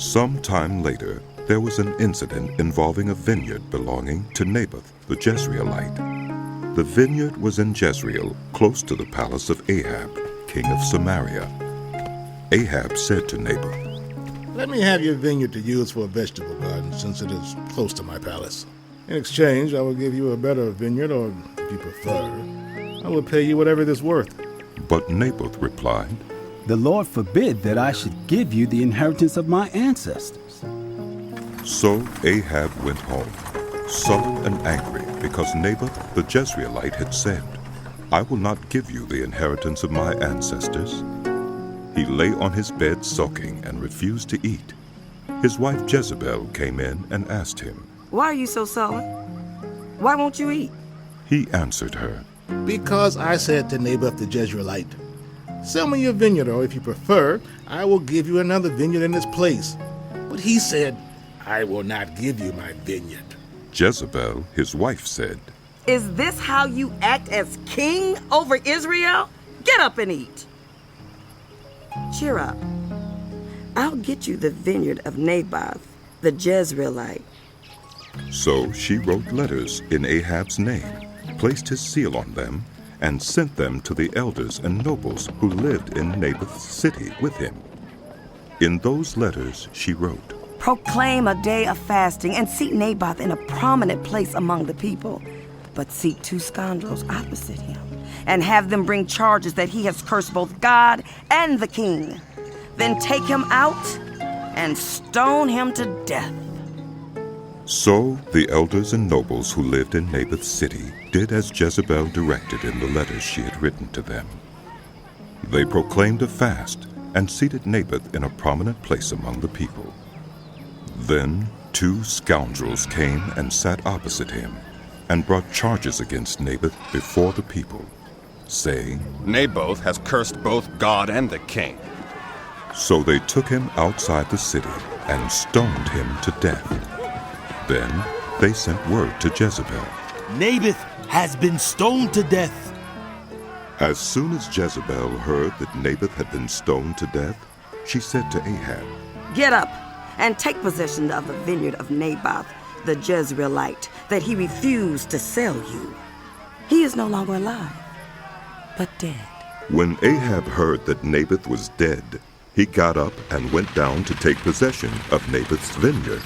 Some time later, there was an incident involving a vineyard belonging to Naboth the Jezreelite. The vineyard was in Jezreel, close to the palace of Ahab, king of Samaria. Ahab said to Naboth, "Let me have your vineyard to use for a vegetable garden, since it is close to my palace. In exchange, I will give you a better vineyard, or if you prefer, I will pay you whatever it is worth." But Naboth replied, "The Lord forbid that I should give you the inheritance of my ancestors." So Ahab went home, sullen and angry, because Naboth the Jezreelite had said, "I will not give you the inheritance of my ancestors." He lay on his bed sulking and refused to eat. His wife Jezebel came in and asked him, "Why are you so sullen? Why won't you eat?" He answered her, "Because I said to Naboth the Jezreelite, 'Sell me your vineyard, or if you prefer, I will give you another vineyard in its place.' But he said, 'I will not give you my vineyard.'" Jezebel, his wife, said, "Is this how you act as king over Israel? Get up and eat." "Cheer up. I'll get you the vineyard of Naboth the Jezreelite." So she wrote letters in Ahab's name, placed his seal on them, and sent them to the elders and nobles who lived in Naboth's city with him. In those letters she wrote, "Proclaim a day of fasting and seat Naboth in a prominent place among the people, but seat 2 scoundrels opposite him, and have them bring charges that he has cursed both God and the king. Then take him out and stone him to death." So the elders and nobles who lived in Naboth's city did as Jezebel directed in the letters she had written to them. They proclaimed a fast and seated Naboth in a prominent place among the people. Then 2 scoundrels came and sat opposite him and brought charges against Naboth before the people, saying, "Naboth has cursed both God and the king." So they took him outside the city and stoned him to death. Then they sent word to Jezebel. "Naboth has been stoned to death." As soon as Jezebel heard that Naboth had been stoned to death, she said to Ahab, "Get up and take possession of the vineyard of Naboth the Jezreelite that he refused to sell you. He is no longer alive, but dead." When Ahab heard that Naboth was dead, he got up and went down to take possession of Naboth's vineyard.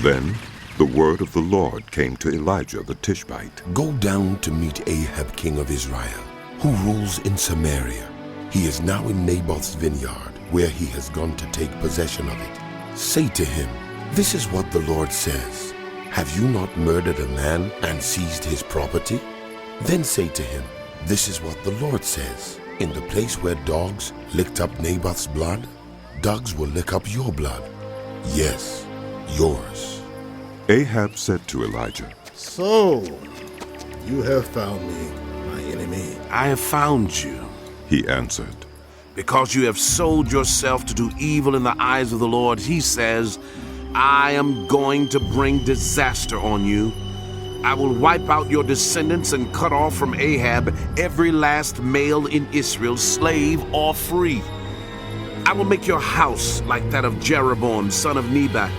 Then the word of the Lord came to Elijah the Tishbite. "Go down to meet Ahab, king of Israel, who rules in Samaria. He is now in Naboth's vineyard, where he has gone to take possession of it. Say to him, 'This is what the Lord says. Have you not murdered a man and seized his property?' Then say to him, 'This is what the Lord says. In the place where dogs licked up Naboth's blood, dogs will lick up your blood. Yes, yours.'" Ahab said to Elijah, "So, you have found me, my enemy." "I have found you, he answered. because you have sold yourself to do evil in the eyes of the Lord. He says, I am going to bring disaster on you. I will wipe out your descendants and cut off from Ahab every last male in Israel, slave or free. I will make your house like that of Jeroboam, son of Nebat,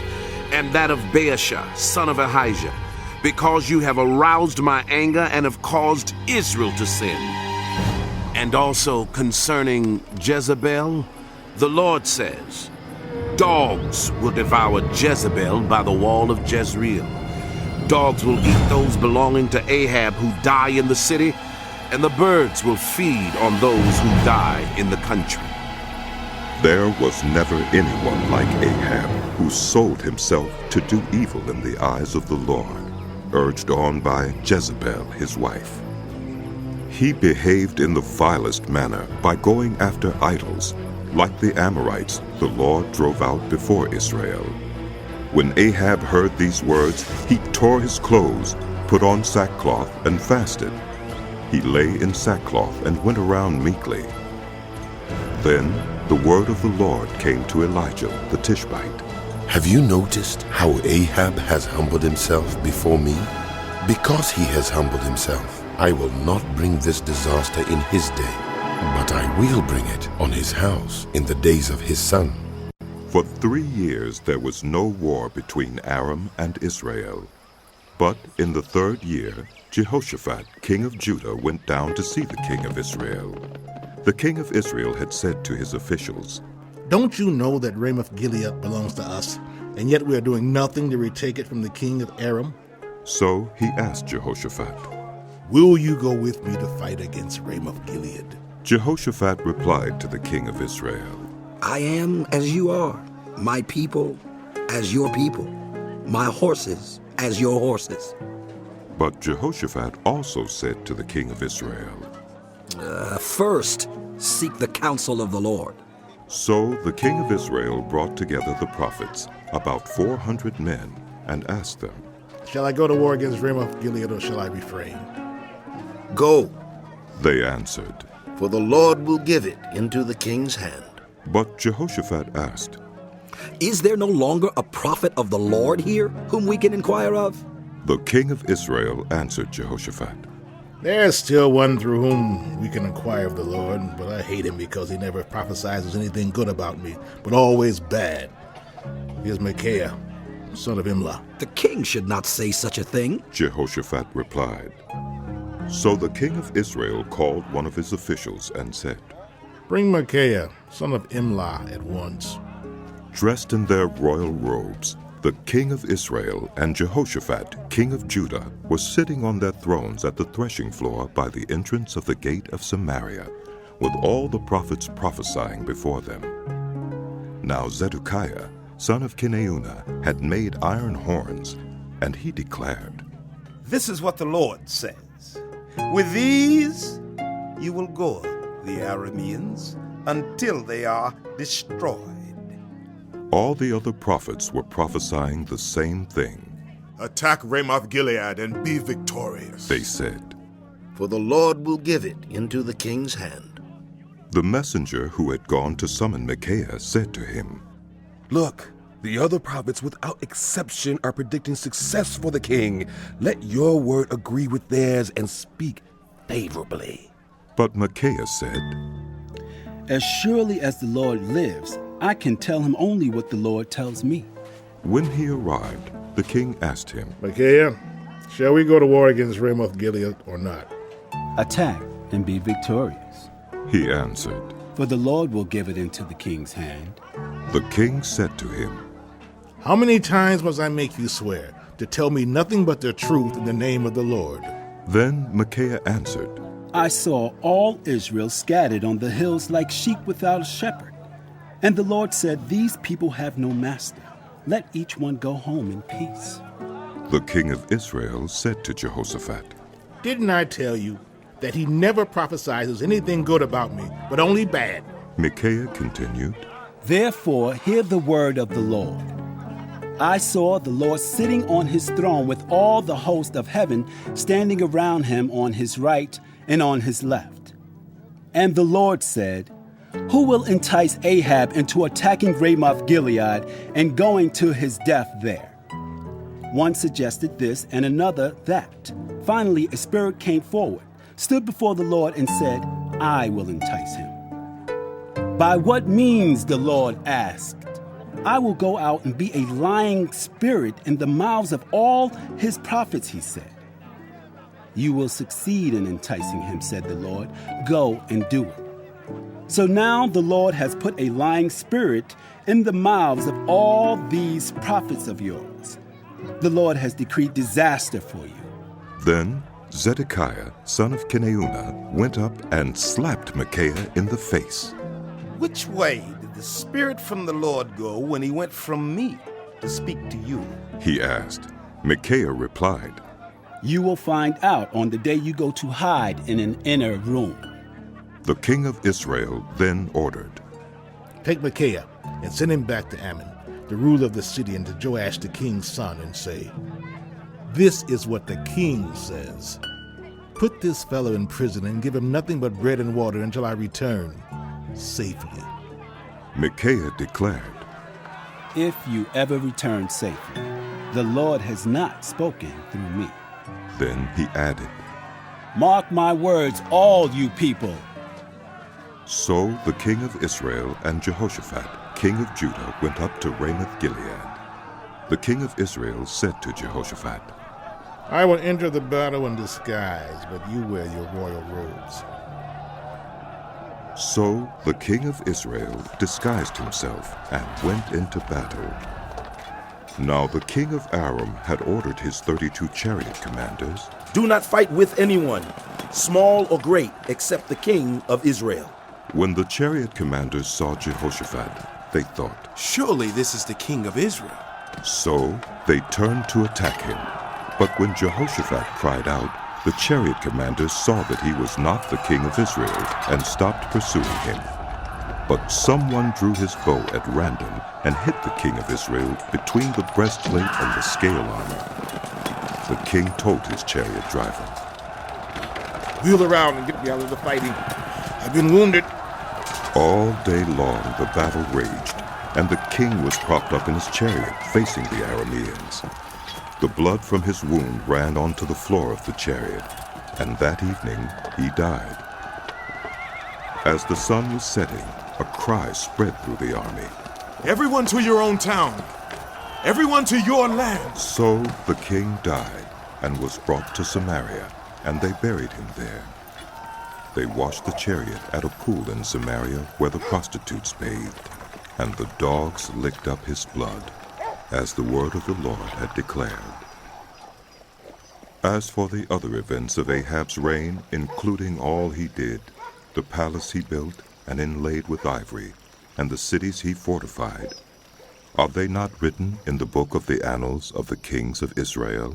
and that of Baasha, son of Ahaziah, because you have aroused my anger and have caused Israel to sin. And also concerning Jezebel, the Lord says, dogs will devour Jezebel by the wall of Jezreel. Dogs will eat those belonging to Ahab who die in the city, and the birds will feed on those who die in the country. There was never anyone like Ahab who sold himself to do evil in the eyes of the Lord, urged on by Jezebel, his wife. He behaved in the vilest manner by going after idols, like the Amorites the Lord drove out before Israel. When Ahab heard these words, he tore his clothes, put on sackcloth, and fasted. He lay in sackcloth and went around meekly. Then the word of the Lord came to Elijah the Tishbite. Have you noticed how Ahab has humbled himself before me? Because he has humbled himself, I will not bring this disaster in his day, but I will bring it on his house in the days of his son. For 3 years there was no war between Aram and Israel. But in the 3rd year, Jehoshaphat, king of Judah, went down to see the king of Israel. The king of Israel had said to his officials, Don't you know that Ramoth-gilead belongs to us, and yet we are doing nothing to retake it from the king of Aram? So he asked Jehoshaphat. Will you go with me to fight against Ramoth-gilead? Jehoshaphat replied to the king of Israel, I am as you are, my people as your people, my horses as your horses. But Jehoshaphat also said to the king of Israel, First, seek the counsel of the Lord. So the king of Israel brought together the prophets, about 400 men, and asked them, Shall I go to war against Ramoth-gilead, or shall I refrain? Go, They answered. for the Lord will give it into the king's hand. But Jehoshaphat asked, Is there no longer a prophet of the Lord here whom we can inquire of? The king of Israel answered Jehoshaphat, There's still one through whom we can inquire of the Lord, but I hate him because he never prophesies anything good about me, but always bad. Here's Micaiah, son of Imlah. The king should not say such a thing. Jehoshaphat replied. So the king of Israel called one of his officials and said, Bring Micaiah, son of Imlah, at once. Dressed in their royal robes, the king of Israel and Jehoshaphat, king of Judah, were sitting on their thrones at the threshing floor by the entrance of the gate of Samaria, with all the prophets prophesying before them. Now Zedekiah, son of Kenaunah, had made iron horns, and he declared, This is what the Lord says. With these you will gore the Arameans until they are destroyed. All the other prophets were prophesying the same thing. Attack Ramoth-gilead and be victorious, They said. For the Lord will give it into the king's hand. The messenger who had gone to summon Micaiah said to him, Look, the other prophets without exception are predicting success for the king. Let your word agree with theirs and speak favorably. But Micaiah said, As surely as the Lord lives, I can tell him only what the Lord tells me. When he arrived, the king asked him, Micaiah, shall we go to war against Ramoth-gilead or not? Attack and be victorious, He answered. for the Lord will give it into the king's hand. The king said to him, How many times must I make you swear to tell me nothing but the truth in the name of the Lord? Then Micaiah answered, I saw all Israel scattered on the hills like sheep without a shepherd. And the Lord said, These people have no master. Let each one go home in peace. The king of Israel said to Jehoshaphat, Didn't I tell you that he never prophesies anything good about me, but only bad? Micaiah continued, Therefore, hear the word of the Lord. I saw the Lord sitting on his throne with all the host of heaven standing around him on his right and on his left. And the Lord said, Who will entice Ahab into attacking Ramoth-gilead and going to his death there? One suggested this and another that. Finally, a spirit came forward, stood before the Lord and said, I will entice him. By what means, the Lord asked. I will go out and be a lying spirit in the mouths of all his prophets, he said. You will succeed in enticing him, said the Lord. Go and do it. So now the Lord has put a lying spirit in the mouths of all these prophets of yours. The Lord has decreed disaster for you. Then Zedekiah, son of Kenaunah, went up and slapped Micaiah in the face. Which way did the Spirit from the Lord go when he went from me to speak to you? He asked. Micaiah replied, You will find out on the day you go to hide in an inner room. The king of Israel then ordered, Take Micaiah and send him back to Ammon, the ruler of the city, and to Joash the king's son, and say, This is what the king says. Put this fellow in prison and give him nothing but bread and water until I return safely. Micaiah declared, If you ever return safely, the Lord has not spoken through me. Then he added, Mark my words, all you people. So the king of Israel and Jehoshaphat king of Judah went up to Ramoth-gilead. The king of Israel said to Jehoshaphat, I will enter the battle in disguise, but you wear your royal robes. So the king of Israel disguised himself and went into battle. Now the king of Aram had ordered his 32 chariot commanders, Do not fight with anyone, small or great, except the king of Israel. When the chariot commanders saw Jehoshaphat, they thought, Surely this is the king of Israel. So they turned to attack him. But when Jehoshaphat cried out, the chariot commanders saw that he was not the king of Israel and stopped pursuing him. But someone drew his bow at random and hit the king of Israel between the breastplate and the scale armor. The king told his chariot driver, Wheel around and get me out of the fighting. I've been wounded. All day long the battle raged, and the king was propped up in his chariot facing the Arameans. The blood from his wound ran onto the floor of the chariot, and that evening he died. As the sun was setting, a cry spread through the army. Everyone to your own town! Everyone to your land! So the king died and was brought to Samaria, and they buried him there. They washed the chariot at a pool in Samaria where the prostitutes bathed, and the dogs licked up his blood, as the word of the Lord had declared. As for the other events of Ahab's reign, including all he did, the palace he built and inlaid with ivory, and the cities he fortified, are they not written in the book of the annals of the kings of Israel?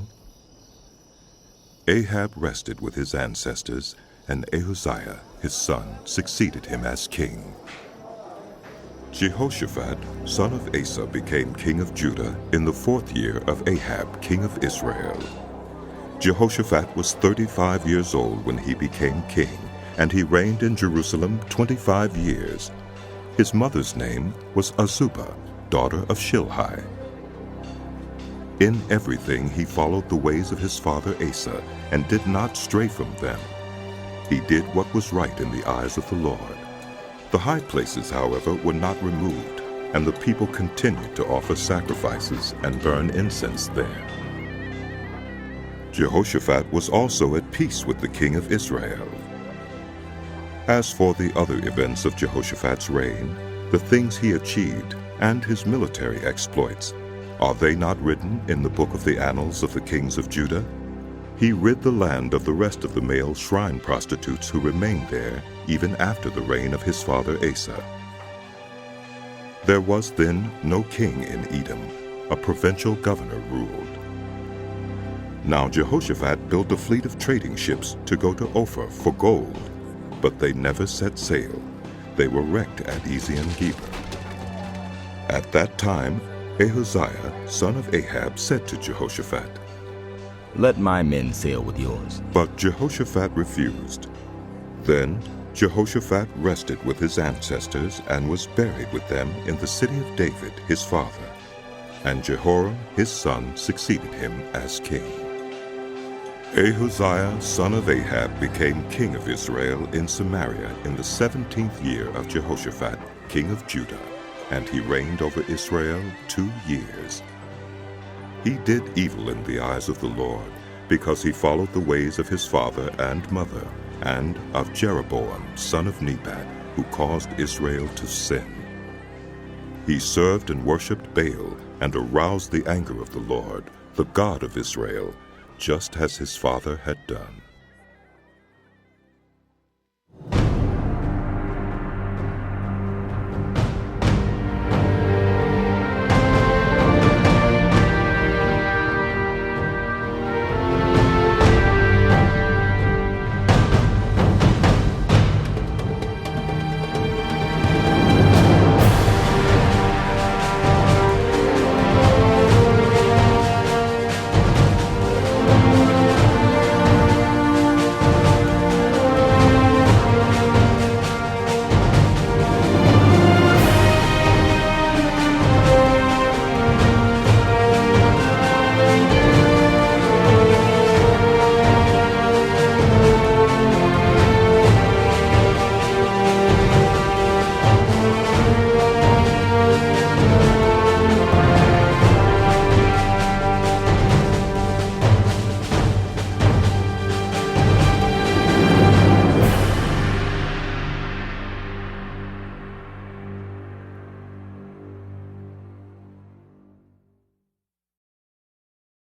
Ahab rested with his ancestors, and Ahaziah, his son, succeeded him as king. Jehoshaphat, son of Asa, became king of Judah in the 4th year of Ahab, king of Israel. Jehoshaphat was 35 years old when he became king, and he reigned in Jerusalem 25 years. His mother's name was Azubah, daughter of Shilhi. In everything he followed the ways of his father Asa, and did not stray from them. He did what was right in the eyes of the Lord. The high places, however, were not removed, and the people continued to offer sacrifices and burn incense there. Jehoshaphat was also at peace with the king of Israel. As for the other events of Jehoshaphat's reign, the things he achieved, and his military exploits, are they not written in the book of the annals of the kings of Judah? He rid the land of the rest of the male shrine prostitutes who remained there even after the reign of his father Asa. There was then no king in Edom. A provincial governor ruled. Now Jehoshaphat built a fleet of trading ships to go to Ophir for gold, but they never set sail. They were wrecked at Ezion-Geber. At that time, Ahaziah, son of Ahab, said to Jehoshaphat, Let my men sail with yours. But Jehoshaphat refused. Then Jehoshaphat rested with his ancestors and was buried with them in the city of David, his father. And Jehoram, his son, succeeded him as king. Ahaziah, son of Ahab, became king of Israel in Samaria in the 17th year of Jehoshaphat, king of Judah, and he reigned over Israel 2 years. He did evil in the eyes of the Lord, because he followed the ways of his father and mother, and of Jeroboam, son of Nebat, who caused Israel to sin. He served and worshipped Baal, and aroused the anger of the Lord, the God of Israel, just as his father had done.